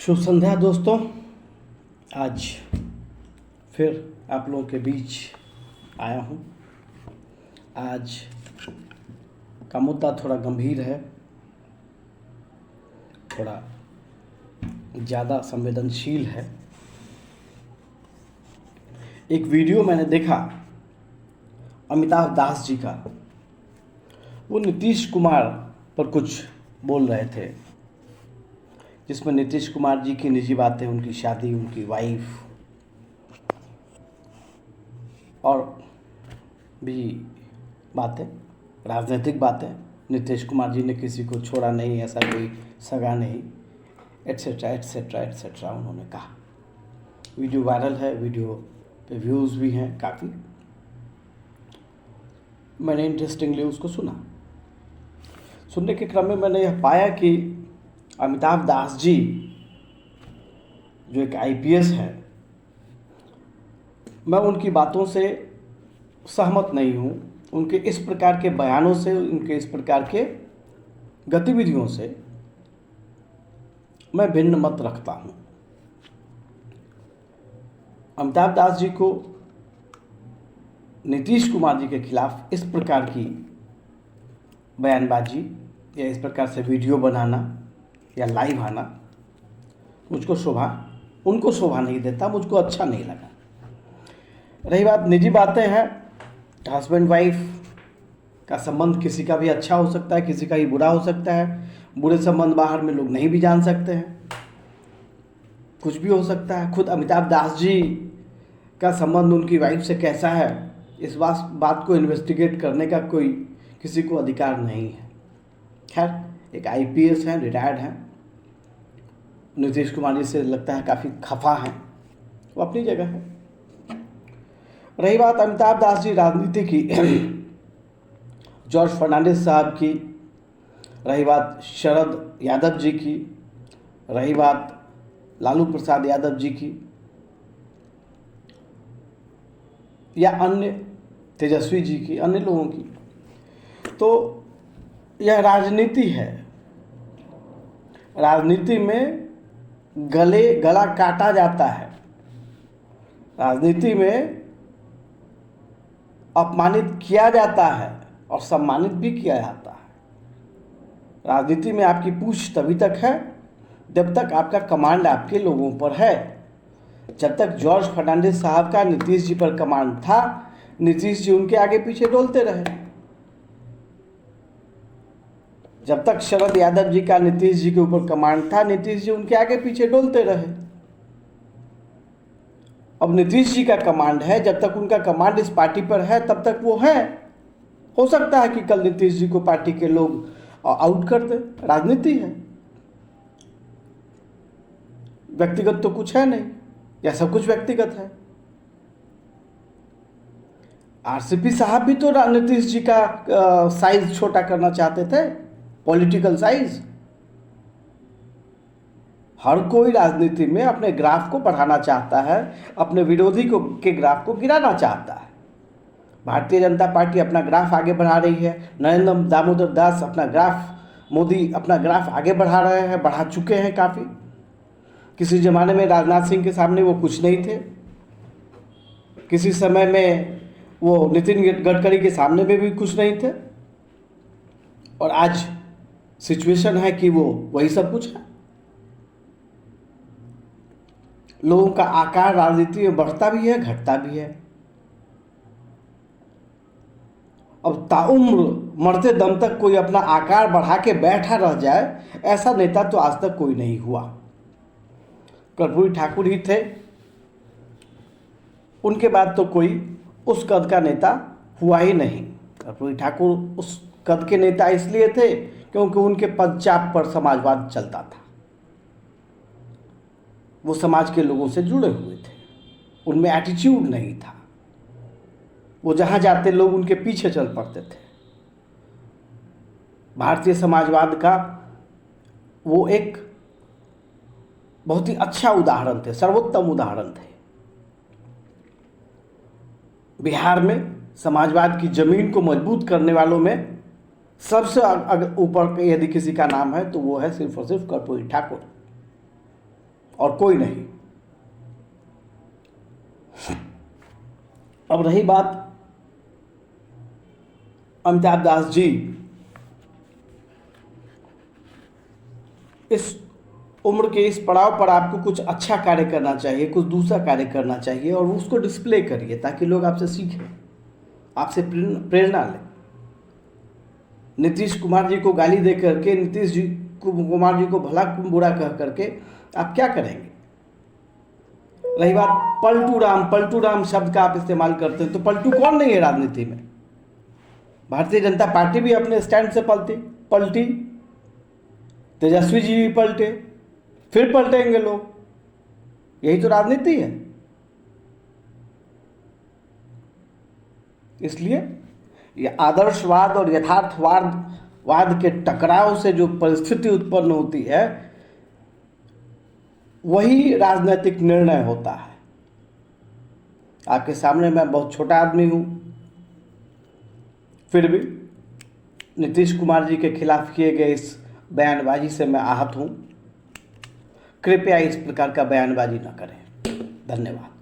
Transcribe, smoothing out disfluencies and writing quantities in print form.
शुभ संध्या दोस्तों। आज फिर आप लोगों के बीच आया हूँ। आज का मुद्दा थोड़ा गंभीर है, थोड़ा ज़्यादा संवेदनशील है। एक वीडियो मैंने देखा अमिताभ दास जी का। वो नीतीश कुमार पर कुछ बोल रहे थे, जिसमें नीतीश कुमार जी की निजी बातें, उनकी शादी, उनकी वाइफ और भी बातें, राजनीतिक बातें। नीतीश कुमार जी ने किसी को छोड़ा नहीं, ऐसा कोई सगा नहीं, एट्सेट्रा एट्सेट्रा एट्सेट्रा उन्होंने कहा। वीडियो वायरल है, वीडियो पे व्यूज़ भी हैं काफ़ी। मैंने इंटरेस्टिंगली उसको सुना। सुनने के क्रम में मैंने यह पाया कि अमिताभ दास जी जो एक आईपीएस है, मैं उनकी बातों से सहमत नहीं हूँ। उनके इस प्रकार के बयानों से, उनके इस प्रकार के गतिविधियों से मैं भिन्न मत रखता हूँ। अमिताभ दास जी को नीतीश कुमार जी के खिलाफ इस प्रकार की बयानबाजी या इस प्रकार से वीडियो बनाना या लाइव आना उनको शोभा नहीं देता, मुझको अच्छा नहीं लगा। रही बात निजी बातें हैं, हस्बैंड वाइफ का संबंध किसी का भी अच्छा हो सकता है, किसी का ही बुरा हो सकता है। बुरे संबंध बाहर में लोग नहीं भी जान सकते हैं, कुछ भी हो सकता है। खुद अमिताभ दास जी का संबंध उनकी वाइफ से कैसा है, इस बात को इन्वेस्टिगेट करने का कोई किसी को अधिकार नहीं है। खैर, एक आईपीएस हैं, रिटायर्ड हैं, नीतीश कुमार जी से लगता है काफ़ी खफा हैं, वो अपनी जगह है। रही बात अमिताभ दास जी राजनीति की, जॉर्ज फर्नांडिस साहब की, रही बात शरद यादव जी की, रही बात लालू प्रसाद यादव जी की, या अन्य तेजस्वी जी की, अन्य लोगों की, तो यह राजनीति है। राजनीति में गला काटा जाता है, राजनीति में अपमानित किया जाता है और सम्मानित भी किया जाता है। राजनीति में आपकी पूछ तभी तक है जब तक आपका कमांड आपके लोगों पर है। जब तक जॉर्ज फर्नांडिस साहब का नीतीश जी पर कमांड था, नीतीश जी उनके आगे पीछे डोलते रहे। जब तक शरद यादव जी का नीतीश जी के ऊपर कमांड था, नीतीश जी उनके आगे पीछे डोलते रहे। अब नीतीश जी का कमांड है, जब तक उनका कमांड इस पार्टी पर है तब तक वो है। हो सकता है कि कल नीतीश जी को पार्टी के लोग आउट कर दे, राजनीति है, व्यक्तिगत तो कुछ है नहीं, या सब कुछ व्यक्तिगत है। आरसीपी साहब भी तो नीतीश जी का साइज छोटा करना चाहते थे, पॉलिटिकल साइज। हर कोई राजनीति में अपने ग्राफ को बढ़ाना चाहता है, अपने विरोधी के ग्राफ को गिराना चाहता है। भारतीय जनता पार्टी अपना ग्राफ आगे बढ़ा रही है, नरेंद्र दामोदर दास अपना ग्राफ, मोदी अपना ग्राफ आगे बढ़ा रहे हैं, बढ़ा चुके हैं काफ़ी। किसी ज़माने में राजनाथ सिंह के सामने वो कुछ नहीं थे, किसी समय में वो नितिन गडकरी के सामने में भी कुछ नहीं थे, और आज सिचुएशन है कि वो वही सब कुछ है। लोगों का आकार राजनीति में बढ़ता भी है, घटता भी है। अब ताउम्र मरते दम तक कोई अपना आकार बढ़ा के बैठा रह जाए, ऐसा नेता तो आज तक कोई नहीं हुआ। कर्पूरी ठाकुर ही थे, उनके बाद तो कोई उस कद का नेता हुआ ही नहीं। कर्पूरी ठाकुर उस कद के नेता इसलिए थे क्योंकि उनके पदचाप पर समाजवाद चलता था, वो समाज के लोगों से जुड़े हुए थे, उनमें एटीट्यूड नहीं था, वो जहाँ जाते लोग उनके पीछे चल पड़ते थे। भारतीय समाजवाद का वो एक बहुत ही अच्छा उदाहरण थे, सर्वोत्तम उदाहरण थे। बिहार में समाजवाद की जमीन को मजबूत करने वालों में सबसे ऊपर यदि किसी का नाम है तो वो है सिर्फ और सिर्फ कर्पूरी ठाकुर। और कोई नहीं। अब रही बात अमिताभ दास जी, इस उम्र के इस पड़ाव पर आपको कुछ अच्छा कार्य करना चाहिए, कुछ दूसरा कार्य करना चाहिए और उसको डिस्प्ले करिए ताकि लोग आपसे सीखें, आपसे प्रेरणा लें। नीतीश कुमार जी को गाली दे करके, नीतीश जी कुमार जी को भला बुरा कह करके आप क्या करेंगे? रही बात पलटू राम शब्द का आप इस्तेमाल करते हैं, तो पलटू कौन नहीं है राजनीति में? भारतीय जनता पार्टी भी अपने स्टैंड से पलटी, तेजस्वी जी भी पलटे, फिर पलटेंगे लोग। यही तो राजनीति है। इसलिए ये आदर्शवाद और यथार्थवाद के टकराव से जो परिस्थिति उत्पन्न होती है, वही राजनीतिक निर्णय होता है। आपके सामने मैं बहुत छोटा आदमी हूं, फिर भी नीतीश कुमार जी के खिलाफ किए गए इस बयानबाजी से मैं आहत हूं। कृपया इस प्रकार का बयानबाजी न करें। धन्यवाद।